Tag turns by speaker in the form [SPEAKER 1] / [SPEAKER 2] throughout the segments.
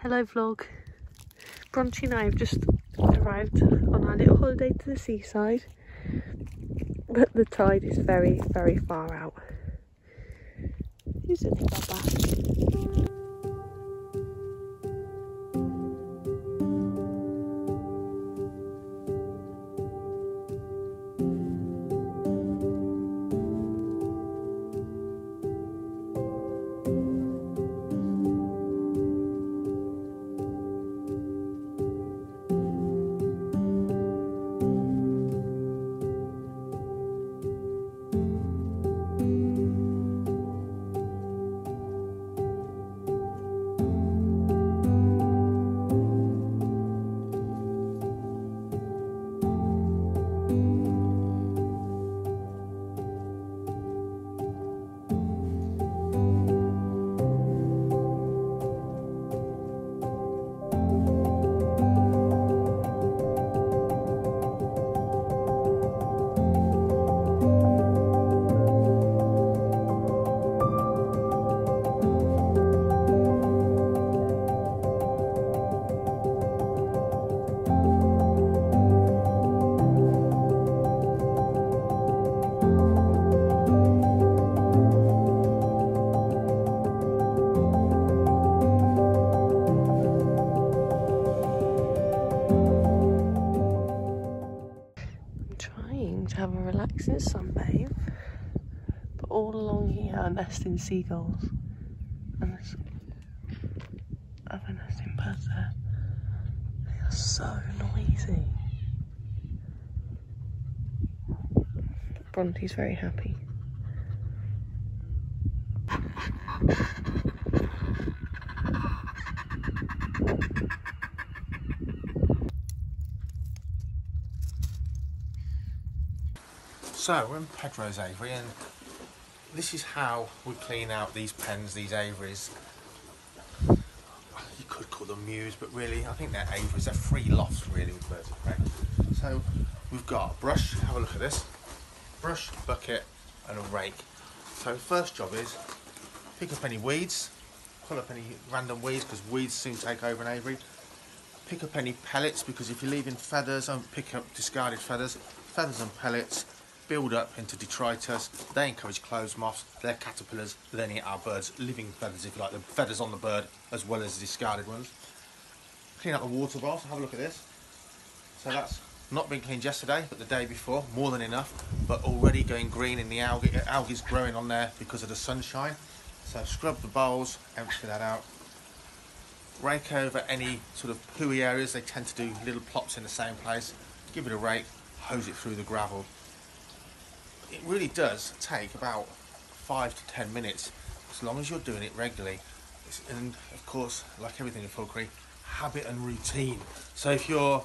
[SPEAKER 1] Hello vlog. Bronte and I have just arrived on our little holiday to the seaside, but the tide is very, very far out. Isn't it, Baba? To have a relaxing sunbathe, but all along here are nesting seagulls, and there's other nesting birds there. They are so noisy. Bronte's very happy.
[SPEAKER 2] So we're in Pedro's aviary, and this is how we clean out these pens, these aviaries. You could call them mews, but really I think they're aviaries. They're free lofts really with birds of prey. So we've got a brush, have a look at this. Brush, bucket and a rake. So first job is pick up any weeds, pull up any random weeds, because weeds soon take over an aviary. Pick up any pellets, because if you're leaving feathers, don't pick up discarded feathers. Feathers and pellets build up into detritus. They encourage clothes moths, they're caterpillars, then eat our birds' living feathers, if you like, the feathers on the bird as well as the discarded ones. Clean out the water bowl, so have a look at this. So that's not been cleaned yesterday, but the day before, more than enough, but already going green in the algae. Algae's growing on there because of the sunshine. So scrub the bowls, empty that out. Rake over any sort of pooey areas, they tend to do little plops in the same place. Give it a rake, hose it through the gravel. It really does take about 5 to 10 minutes, as long as you're doing it regularly. And of course, like everything in falconry, habit and routine. So if you're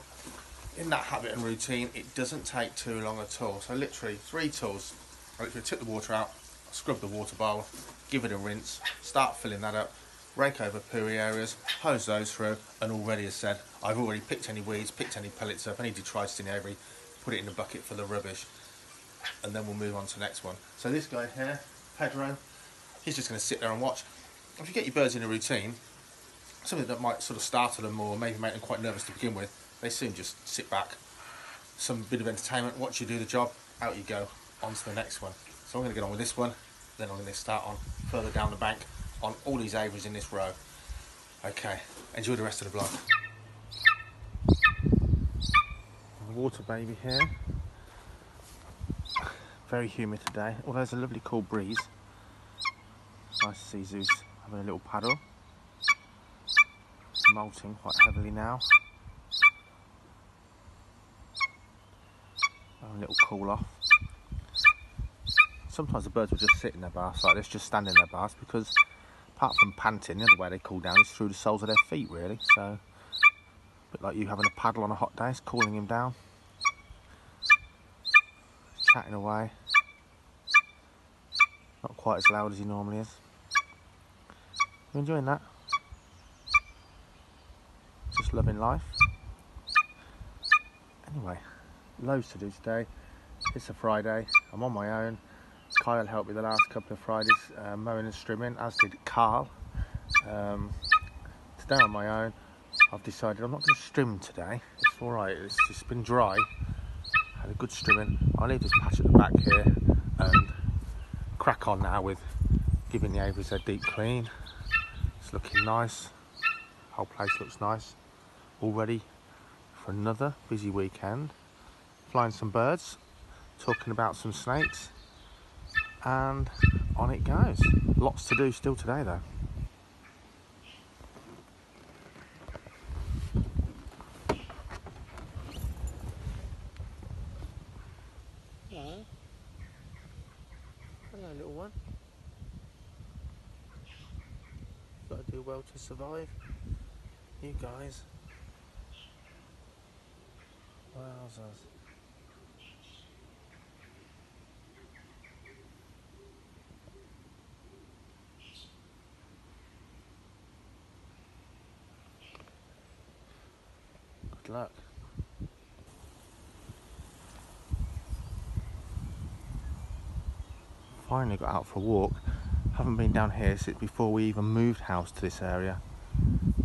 [SPEAKER 2] in that habit and routine, it doesn't take too long at all. So literally 3 tools. I literally tip the water out, scrub the water bowl, give it a rinse, start filling that up, rake over pooey areas, hose those through, and already, as said, I've already picked any weeds, picked any pellets up, any detritus in the aviary, put it in the bucket for the rubbish. And then we'll move on to the next one. So this guy here, Pedro, he's just going to sit there and watch. If you get your birds in a routine, something that might sort of startle them or maybe make them quite nervous to begin with, they soon just sit back, some bit of entertainment, watch you do the job, out you go, on to the next one. So I'm going to get on with this one, then I'm going to start on further down the bank on all these aviaries in this row. Okay, enjoy the rest of the vlog. Water baby here. Very humid today, although there's a lovely cool breeze. Nice to see Zeus having a little paddle. Molting quite heavily now. Having a little cool off. Sometimes the birds will just sit in their baths like this, just stand in their baths, because apart from panting, the other way they cool down is through the soles of their feet really. So a bit like you having a paddle on a hot day, it's cooling him down. Chatting away. Not quite as loud as he normally is. You enjoying that? Just loving life. Anyway, loads to do today. It's a Friday. I'm on my own. Kyle helped me the last couple of Fridays mowing and strimming, as did Carl. today on my own. I've decided I'm not going to strim today. It's alright, it's just been dry. Had a good strimming. I'll leave this patch at the back here and crack on now with giving the aviaries a deep clean. It's looking nice. The whole place looks nice. All ready for another busy weekend. Flying some birds, talking about some snakes, and on it goes. Lots to do still today though. Hello. Hello, little one. Got to do well to survive. You guys. Wowzers. Good luck. Finally got out for a walk. Haven't been down here since before we even moved house to this area.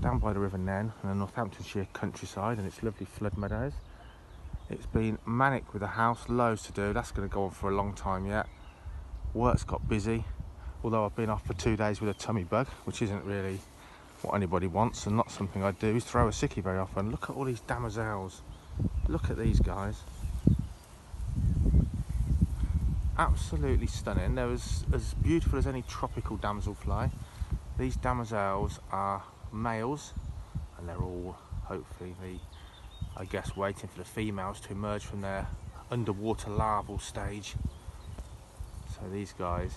[SPEAKER 2] Down by the River Nen and the Northamptonshire countryside and its lovely flood meadows. It's been manic with the house, loads to do. That's going to go on for a long time yet. Work's got busy, although I've been off for 2 days with a tummy bug, which isn't really what anybody wants and not something I do, is throw a sickie very often. Look at all these damosels. Look at these guys. Absolutely stunning. They're as beautiful as any tropical damselfly. These damosels are males and they're all hopefully I guess waiting for the females to emerge from their underwater larval stage. So these guys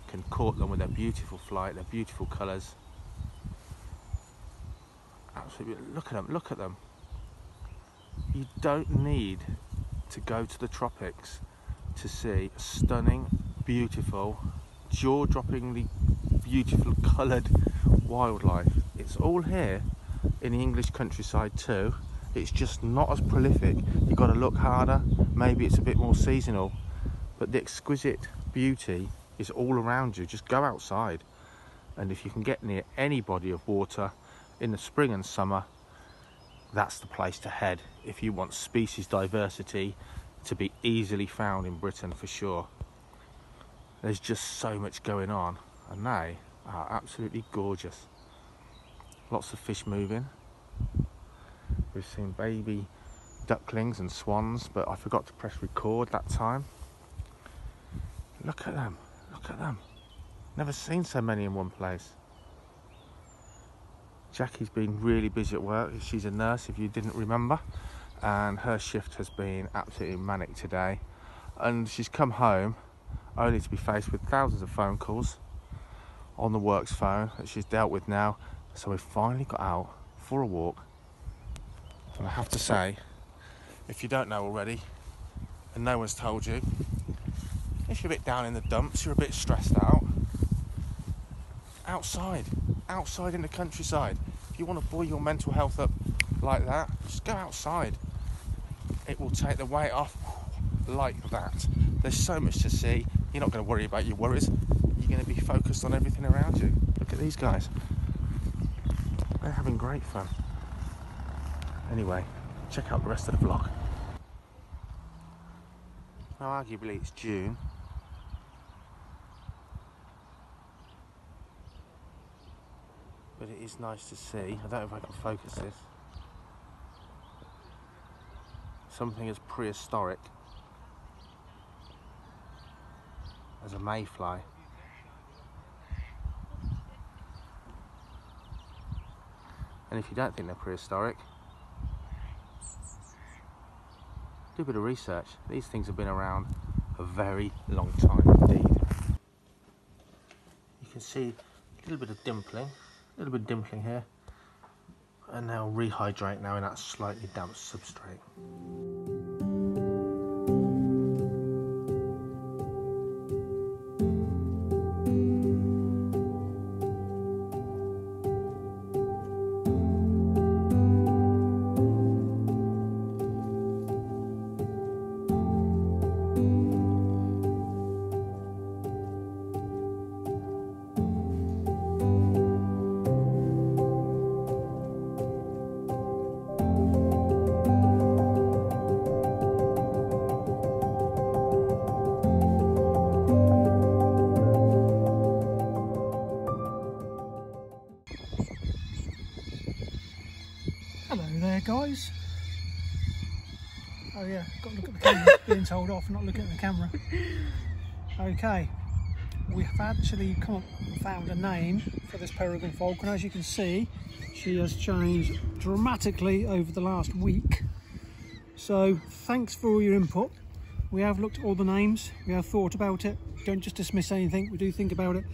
[SPEAKER 2] can court them with their beautiful flight, their beautiful colours. Absolutely, look at them. You don't need to go to the tropics to see stunning, beautiful, jaw-droppingly beautiful coloured wildlife. It's all here in the English countryside too. It's just not as prolific. You've got to look harder. Maybe it's a bit more seasonal, but the exquisite beauty is all around you. Just go outside, and if you can get near any body of water in the spring and summer, that's the place to head if you want species diversity to be easily found in Britain for sure. There's just so much going on and they are absolutely gorgeous. Lots of fish moving. We've seen baby ducklings and swans, but I forgot to press record that time. Look at them, look at them. Never seen so many in one place. Jackie's been really busy at work. She's a nurse, if you didn't remember, and her shift has been absolutely manic today. And she's come home only to be faced with thousands of phone calls on the works phone that she's dealt with now. So we finally got out for a walk. And I have to say, if you don't know already, and no one's told you, if you're a bit down in the dumps, you're a bit stressed out, outside in the countryside. If you want to buoy your mental health up like that, just go outside. It will take the weight off like that. There's so much to see. You're not going to worry about your worries. You're going to be focused on everything around you. Look at these guys. They're having great fun. Anyway, check out the rest of the vlog. Now arguably it's June. But it is nice to see. I don't know if I can focus this. Something as prehistoric as a mayfly. And if you don't think they're prehistoric, do a bit of research. These things have been around a very long time indeed. You can see a little bit of dimpling here, and they'll rehydrate now in that slightly damp substrate.
[SPEAKER 3] there, guys. Oh yeah, got to look at the camera. Being told off, not looking at the camera. Okay, we have actually come up and found a name for this peregrine falcon. As you can see, she has changed dramatically over the last week. So thanks for all your input. We have looked at all the names, we have thought about it. Don't just dismiss anything, we do think about it.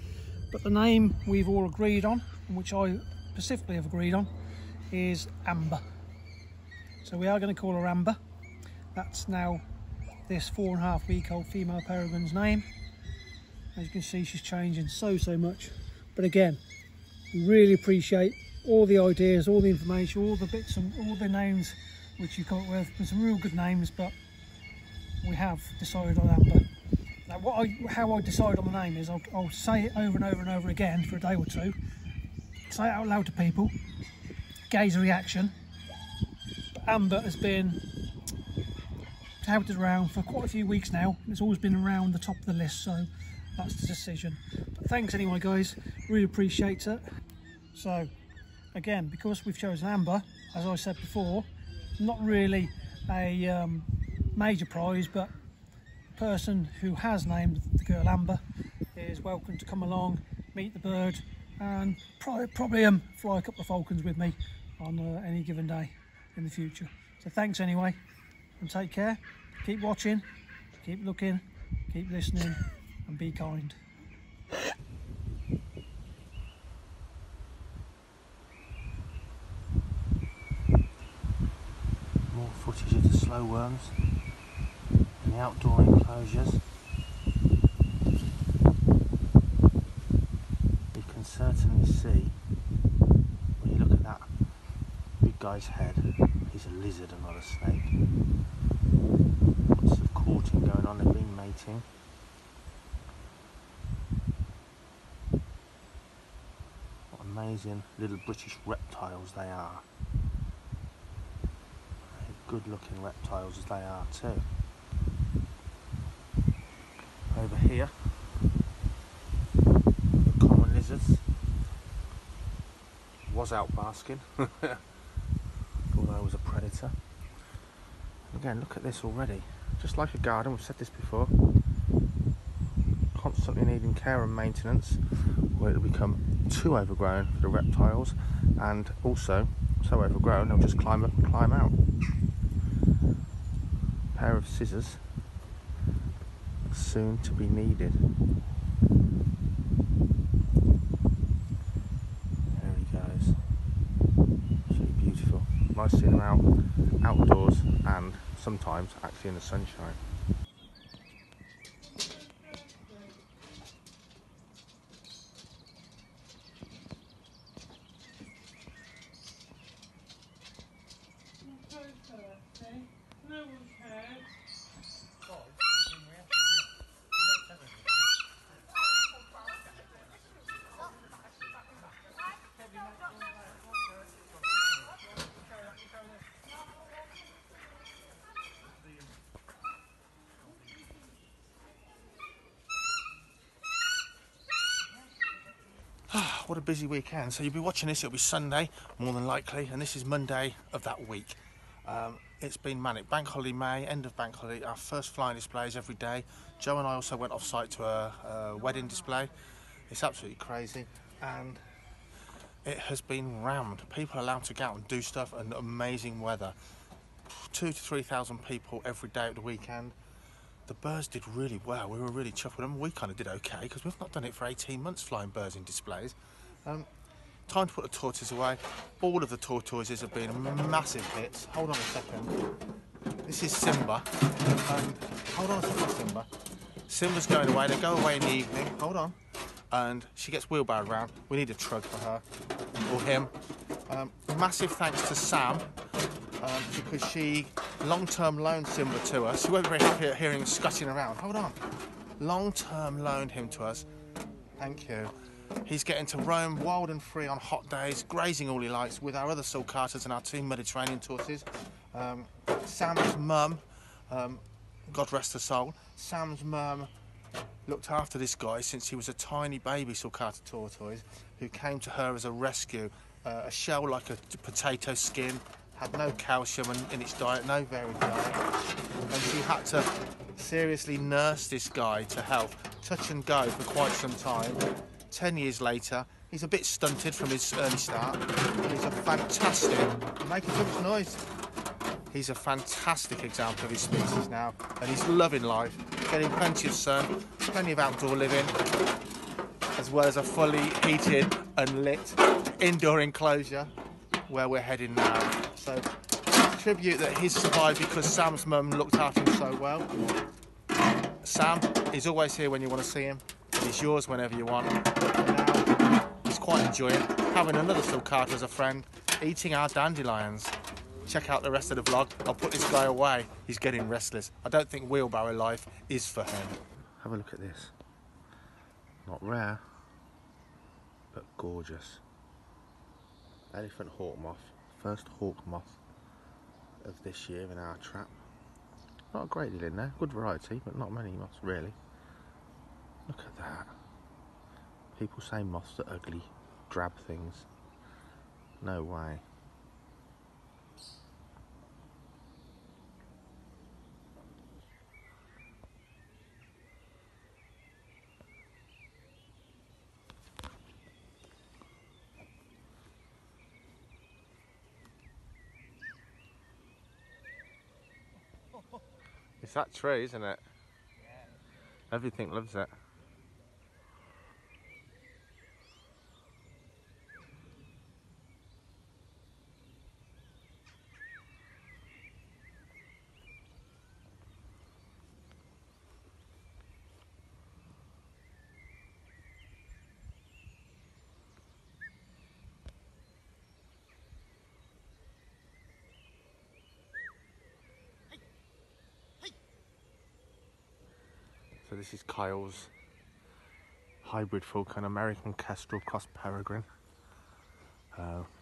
[SPEAKER 3] But the name we've all agreed on, and which I specifically have agreed on, is Amber. So we are going to call her Amber. That's now this 4.5-week-old female peregrine's name. As you can see, she's changing so much. But again, we really appreciate all the ideas, all the information, all the bits and all the names which you've come up with. There's some real good names, but we have decided on Amber. Now how I decide on the name is I'll say it over and over and over again for a day or two, say it out loud to people, gauge a reaction. But Amber has been touted around for quite a few weeks now. It's always been around the top of the list, so that's the decision. But thanks anyway, guys, really appreciate it. So again, because we've chosen Amber, as I said before, not really a major prize, but the person who has named the girl Amber is welcome to come along, meet the bird, and probably fly a couple of falcons with me on any given day in the future. So thanks anyway, and take care. Keep watching, keep looking, keep listening, and be kind.
[SPEAKER 2] More footage of the slow worms in the outdoor enclosures. You can certainly see, when you look at that big guy's head, he's a lizard and not a snake. Lots of courting going on, they've been mating. What amazing little British reptiles they are. Good looking reptiles as they are too. Over here, the common lizards. Was out basking, although I was a predator. Again, look at this already. Just like a garden, we've said this before. Constantly needing care and maintenance, or it'll become too overgrown for the reptiles, and also so overgrown they'll just climb up and climb out. Pair of scissors soon to be needed. There he goes. Absolutely beautiful. Nice seeing them out outdoors and sometimes actually in the sunshine. What a busy weekend. So you'll be watching this, it'll be Sunday more than likely, and this is Monday of that week. It's been manic. Bank holiday May, end of bank holiday, our first flying displays every day. Joe and I also went off site to a wedding display. It's absolutely crazy, and it has been rammed. People are allowed to go out and do stuff, and amazing weather. 2,000 to 3,000 people every day at the weekend. The birds did really well. We were really chuffed with them. We kind of did okay because we've not done it for 18 months flying birds in displays. Time to put the tortoises away. All of the tortoises have been massive hits. Hold on a second. This is Simba. Hold on a second, Simba. Simba's going away. They go away in the evening. Hold on. And she gets wheelbarrowed around. We need a trug for her or him. Massive thanks to Sam. Because she long-term loaned Simba to us. She won't be very happy at hearing him scuttling around. Hold on. Long-term loaned him to us. Thank you. He's getting to roam wild and free on hot days, grazing all he likes with our other sulcatas and our two Mediterranean tortoises. Sam's mum, God rest her soul, Sam's mum looked after this guy since he was a tiny baby sulcata tortoise who came to her as a rescue. A shell like a potato skin, had no calcium in its diet, no varied diet, and she had to seriously nurse this guy to health, touch and go for quite some time. 10 years later, he's a bit stunted from his early start. He's a fantastic, making too much noise. He's a fantastic example of his species now, and he's loving life, getting plenty of sun, plenty of outdoor living, as well as a fully heated and lit indoor enclosure where we're heading now. So it's a tribute that he's survived because Sam's mum looked after him so well. Sam is always here when you want to see him. He's yours whenever you want. And now he's quite enjoying having another sulcata as a friend, eating our dandelions. Check out the rest of the vlog. I'll put this guy away. He's getting restless. I don't think wheelbarrow life is for him. Have a look at this. Not rare, but gorgeous. Elephant hawk moth. First hawk moth of this year in our trap. Not a great deal in there. Good variety, but not many moths really. Look at that. People say moths are ugly, drab things. No way. It's that tree, isn't it? Yeah. Everything loves it. So this is Kyle's hybrid Falcon, American Kestrel cross Peregrine.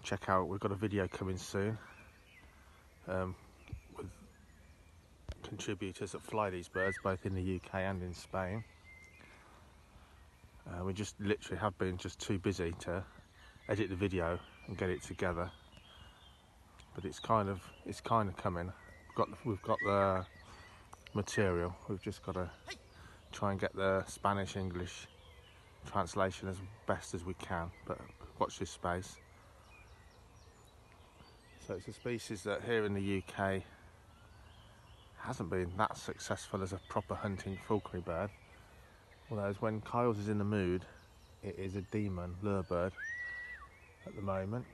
[SPEAKER 2] Check out, we've got a video coming soon with contributors that fly these birds both in the UK and in Spain. We just literally have been just too busy to edit the video and get it together, but it's kind of coming. We've got the material. We've just got to try and get the Spanish-English translation as best as we can, but watch this space. So it's a species that here in the UK hasn't been that successful as a proper hunting falconry bird, although when Kyle's is in the mood, it is a demon lure bird at the moment.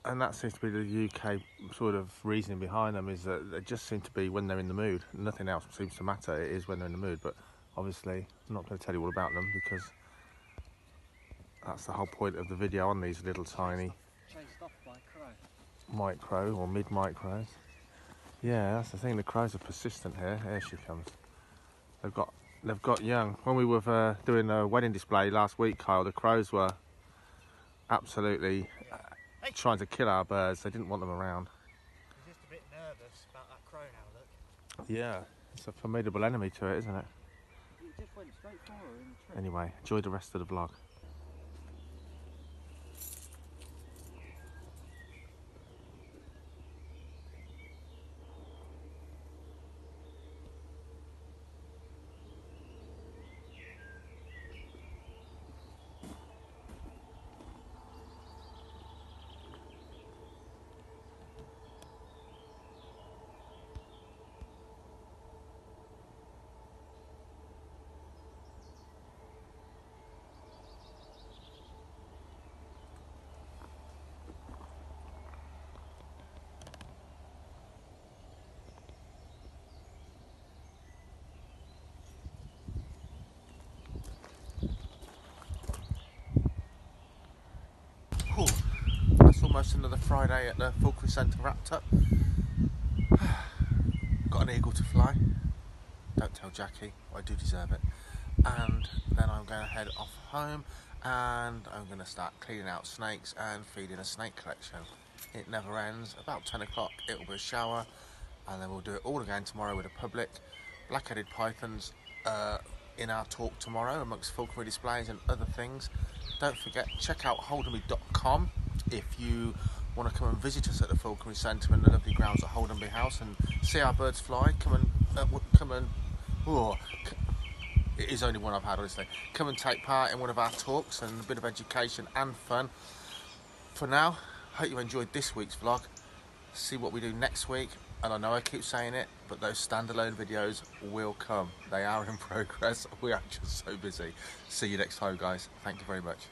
[SPEAKER 2] And that seems to be the UK sort of reasoning behind them, is that they just seem to be when they're in the mood. Nothing else seems to matter. It is when they're in the mood. But obviously, I'm not going to tell you all about them because that's the whole point of the video on these little tiny micro or mid-micros. Yeah, that's the thing. The crows are persistent here. Here she comes. They've got young. When we were doing a wedding display last week, Kyle, the crows were absolutely trying to kill our birds. They didn't want them around.
[SPEAKER 3] He's just a bit nervous about that crow now, look.
[SPEAKER 2] Yeah, it's a formidable enemy to it, isn't it?
[SPEAKER 3] He just went straight for her in the tree.
[SPEAKER 2] Anyway, enjoy the rest of the vlog. Cool. That's almost another Friday at the Falcon Centre wrapped up. Got an eagle to fly. Don't tell Jackie, I do deserve it. And then I'm going to head off home and I'm going to start cleaning out snakes and feeding a snake collection. It never ends. About 10 o'clock it will be a shower, and then we'll do it all again tomorrow with a public. Black-headed pythons in our talk tomorrow amongst falconry displays and other things. Don't forget, check out holderme.com if you want to come and visit us at the Falconry Centre and the lovely grounds at Holdenby House and see our birds fly, it is only one I've had, honestly. Come and take part in one of our talks and a bit of education and fun. For now, hope you enjoyed this week's vlog. See what we do next week, and I know I keep saying it, but those standalone videos will come. They are in progress. We are just so busy. See you next time, guys. Thank you very much.